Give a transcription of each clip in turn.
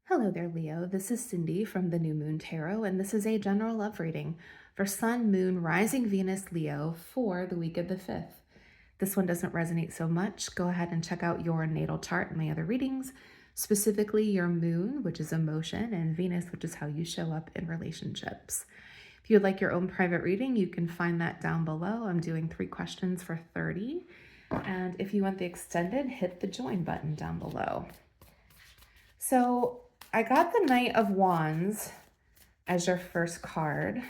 Hello there, Leo. This is Cindy from the New Moon Tarot, and this is a general love reading for Sun, Moon, Rising Venus, Leo for the week of the 5th. This one doesn't resonate so much. Go ahead and check out your natal chart and my other readings, specifically your Moon, which is emotion, and Venus, which is how you show up in relationships. If you would like your own private reading, you can find that down below. I'm doing 3 questions for 30. And if you want the extended, hit the join button down below. So I got the Knight of Wands as your first card.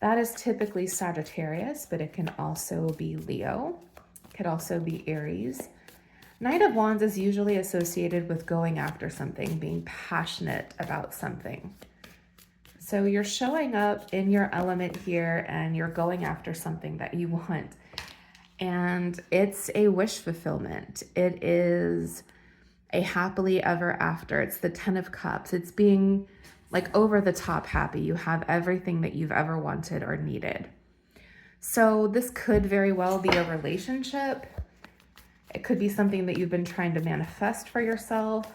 That is typically Sagittarius, but it can also be Leo. It could also be Aries. Knight of Wands is usually associated with going after something, being passionate about something. So you're showing up in your element here and you're going after something that you want. And it's a wish fulfillment. It is a happily ever after. It's the 10 of Cups. It's being like over the top happy. You have everything that you've ever wanted or needed. So this could very well be a relationship. It could be something that you've been trying to manifest for yourself.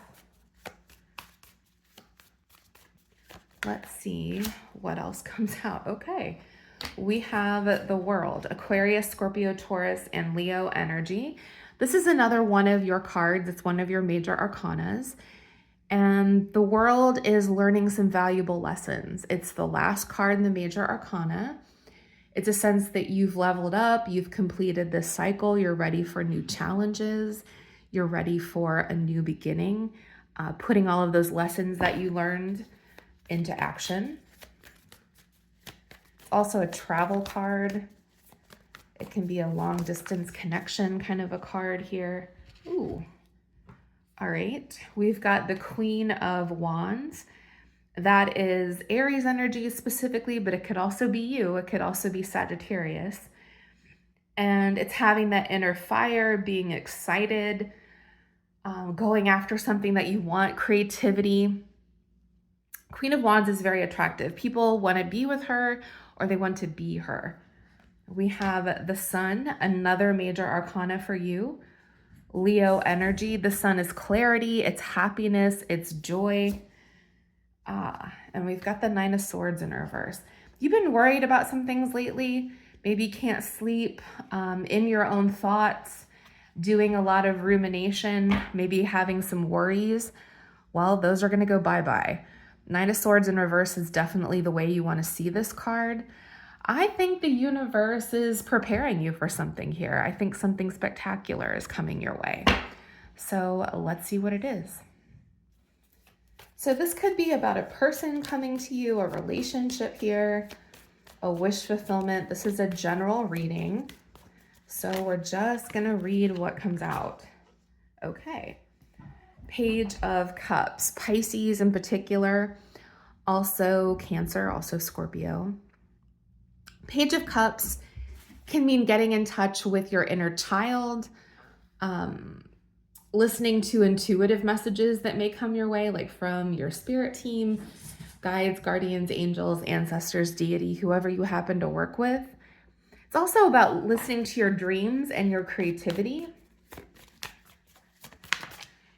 Let's see what else comes out. Okay. We have the World, Aquarius, Scorpio, Taurus, and Leo energy. This is another one of your cards. It's one of your major arcanas. And the World is learning some valuable lessons. It's the last card in the major arcana. It's a sense that you've leveled up, you've completed this cycle, you're ready for new challenges, you're ready for a new beginning, putting all of those lessons that you learned into action. It's also a travel card. It can be a long distance connection kind of a card here. Ooh. All right. We've got the Queen of Wands. That is Aries energy specifically, but it could also be you. It could also be Sagittarius. And it's having that inner fire, being excited, going after something that you want, creativity. Queen of Wands is very attractive. People want to be with her or they want to be her. We have the Sun, another major arcana for you. Leo energy. The Sun is clarity, it's happiness, it's joy. And we've got the Nine of Swords in reverse. You've been worried about some things lately. Maybe you can't sleep, in your own thoughts, doing a lot of rumination, maybe having some worries. Well, those are going to go bye-bye. Nine of Swords in reverse is definitely the way you want to see this card. I think the universe is preparing you for something here. I think something spectacular is coming your way. So let's see what it is. So this could be about a person coming to you, a relationship here, a wish fulfillment. This is a general reading. So we're just going to read what comes out. Okay. Page of Cups, Pisces in particular, also Cancer, also Scorpio. Page of Cups can mean getting in touch with your inner child, listening to intuitive messages that may come your way, like from your spirit team, guides, guardians, angels, ancestors, deity, whoever you happen to work with. It's also about listening to your dreams and your creativity.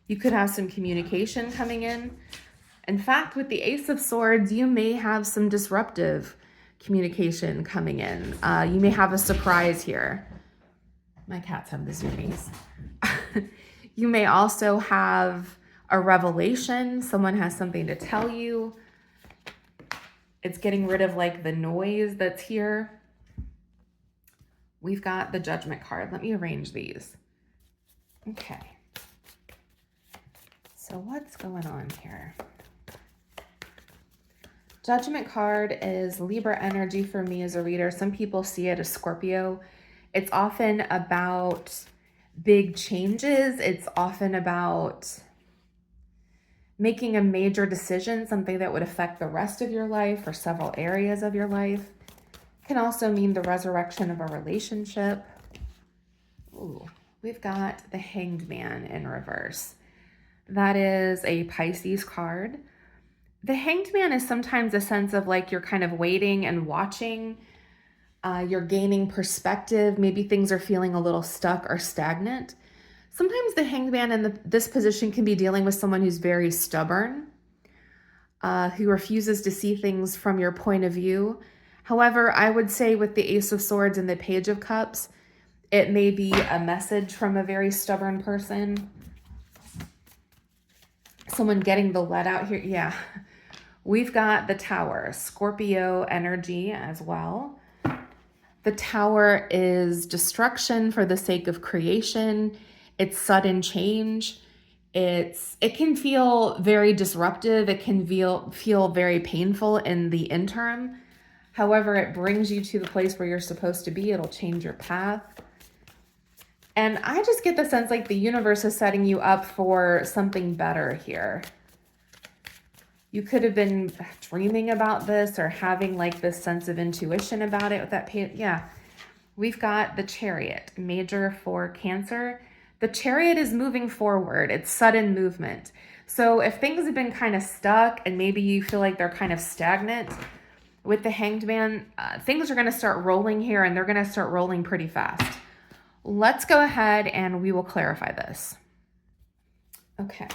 You could have some communication coming in. In fact, with the Ace of Swords, you may have some disruptive communication coming in. You may have a surprise here. My cats have the zoomies. You may also have a revelation. Someone has something to tell you. It's getting rid of like the noise that's here. We've got the Judgment card. Let me arrange these. Okay. So what's going on here? Judgment card is Libra energy for me as a reader. Some people see it as Scorpio. It's often about big changes. It's often about making a major decision, something that would affect the rest of your life or several areas of your life. It can also mean the resurrection of a relationship. Ooh, we've got the Hanged Man in reverse. That is a Pisces card. The Hanged Man is sometimes a sense of like you're kind of waiting and watching. You're gaining perspective. Maybe things are feeling a little stuck or stagnant. Sometimes the Hanged Man in this position can be dealing with someone who's very stubborn, who refuses to see things from your point of view. However, I would say with the Ace of Swords and the Page of Cups, it may be a message from a very stubborn person. Someone getting the let out here. Yeah. We've got the Tower, Scorpio energy as well. The Tower is destruction for the sake of creation. It's sudden change. It can feel very disruptive. It can feel very painful in the interim. However, it brings you to the place where you're supposed to be. It'll change your path. And I just get the sense like the universe is setting you up for something better here. You could have been dreaming about this or having like this sense of intuition about it with that pain. Yeah, we've got the Chariot, major for Cancer. The Chariot is moving forward. It's sudden movement. So if things have been kind of stuck and maybe you feel like they're kind of stagnant, with the Hanged Man, things are going to start rolling here, and they're going to start rolling pretty fast. Let's go ahead and we will clarify this. Okay,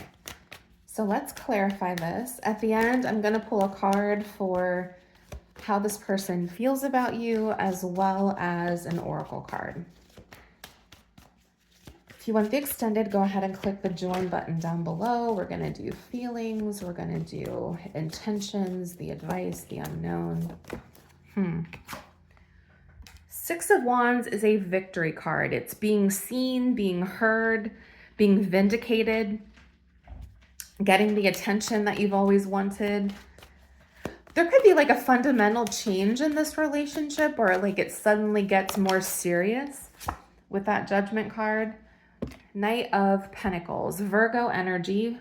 so let's clarify this. At the end, I'm going to pull a card for how this person feels about you, as well as an oracle card. If you want the extended, go ahead and click the join button down below. We're going to do feelings. We're going to do intentions, the advice, the unknown. Six of Wands is a victory card. It's being seen, being heard, being vindicated, getting the attention that you've always wanted. There could be like a fundamental change in this relationship, or like it suddenly gets more serious with that Judgment card. Knight of Pentacles, Virgo energy,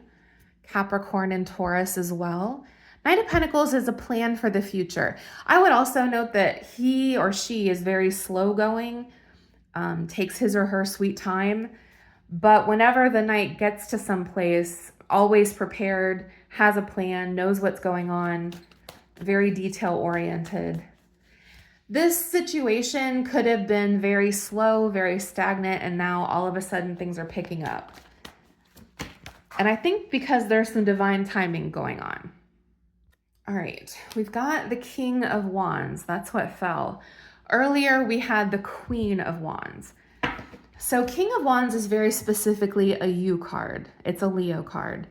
Capricorn and Taurus as well. Knight of Pentacles is a plan for the future. I would also note that he or she is very slow going, takes his or her sweet time, but whenever the Knight gets to some place, always prepared, has a plan, knows what's going on, very detail oriented. This situation could have been very slow, very stagnant, and now all of a sudden things are picking up. And I think because there's some divine timing going on. All right, we've got the King of Wands. That's what fell. Earlier, we had the Queen of Wands. So King of Wands is very specifically a you card. It's a Leo card.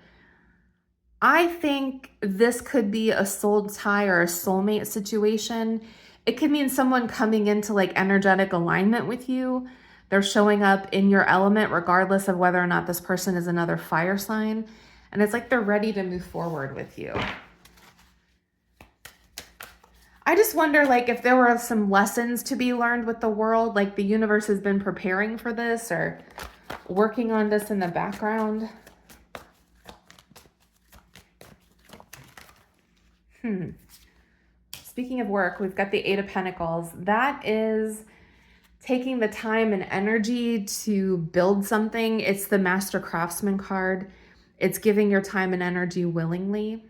I think this could be a soul tie or a soulmate situation. It could mean someone coming into like energetic alignment with you. They're showing up in your element, regardless of whether or not this person is another fire sign. And it's like they're ready to move forward with you. I just wonder like if there were some lessons to be learned with the world, like the universe has been preparing for this or working on this in the background. Speaking of work, we've got the Eight of Pentacles. That is taking the time and energy to build something. It's the Master Craftsman card. It's giving your time and energy willingly.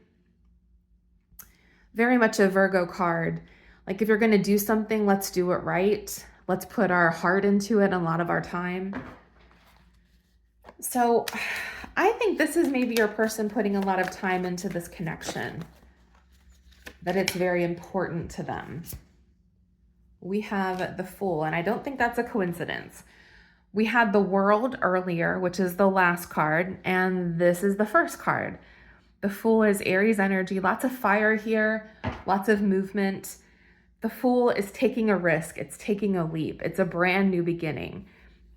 Very much a Virgo card. Like if you're going to do something, let's do it right. Let's put our heart into it and a lot of our time. So I think this is maybe your person putting a lot of time into this connection, that it's very important to them. We have the Fool, and I don't think that's a coincidence. We had the World earlier, which is the last card, and this is the first card. The Fool is Aries energy, lots of fire here, lots of movement. The Fool is taking a risk. It's taking a leap. It's a brand new beginning.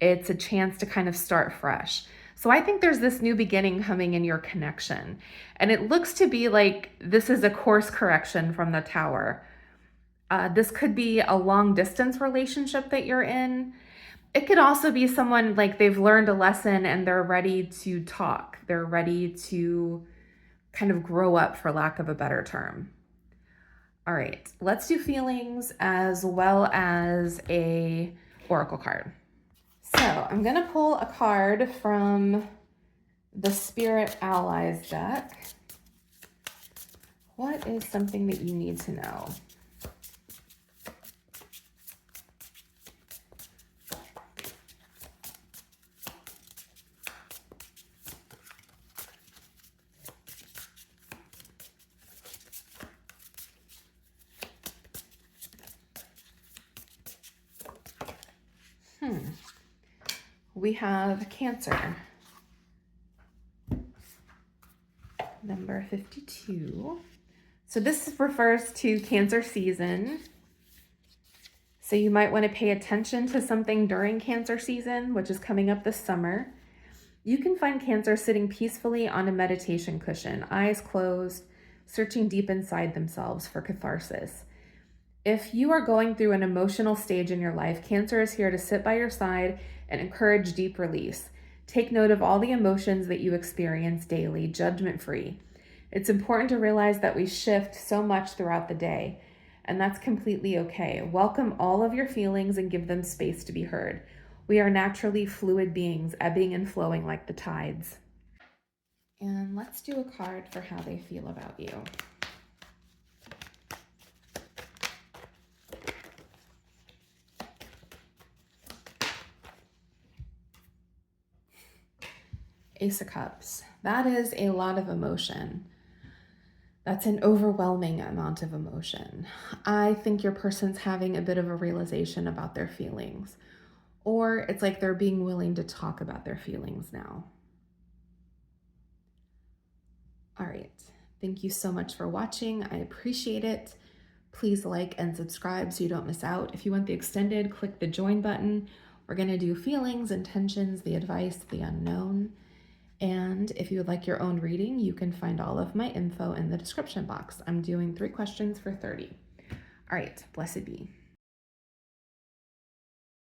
It's a chance to kind of start fresh. So I think there's this new beginning coming in your connection. And it looks to be like this is a course correction from the Tower. This could be a long distance relationship that you're in. It could also be someone like they've learned a lesson and they're ready to talk. They're ready to kind of grow up, for lack of a better term. All right, let's do feelings as well as a oracle card. So I'm going to pull a card from the Spirit Allies deck. What is something that you need to know? we have Cancer. Number 52. So this refers to Cancer season. So you might want to pay attention to something during Cancer season, which is coming up this summer. You can find Cancer sitting peacefully on a meditation cushion, eyes closed, searching deep inside themselves for catharsis. If you are going through an emotional stage in your life, Cancer is here to sit by your side and encourage deep release. Take note of all the emotions that you experience daily, judgment-free. It's important to realize that we shift so much throughout the day, and that's completely okay. Welcome all of your feelings and give them space to be heard. We are naturally fluid beings, ebbing and flowing like the tides. And let's do a card for how they feel about you. Ace of Cups. That is a lot of emotion. That's an overwhelming amount of emotion. I think your person's having a bit of a realization about their feelings, or it's like they're being willing to talk about their feelings now. All right. Thank you so much for watching. I appreciate it. Please like and subscribe so you don't miss out. If you want the extended, click the join button. We're going to do feelings, intentions, the advice, the unknown. And if you would like your own reading, you can find all of my info in the description box. I'm doing 3 questions for $30. All right, blessed be.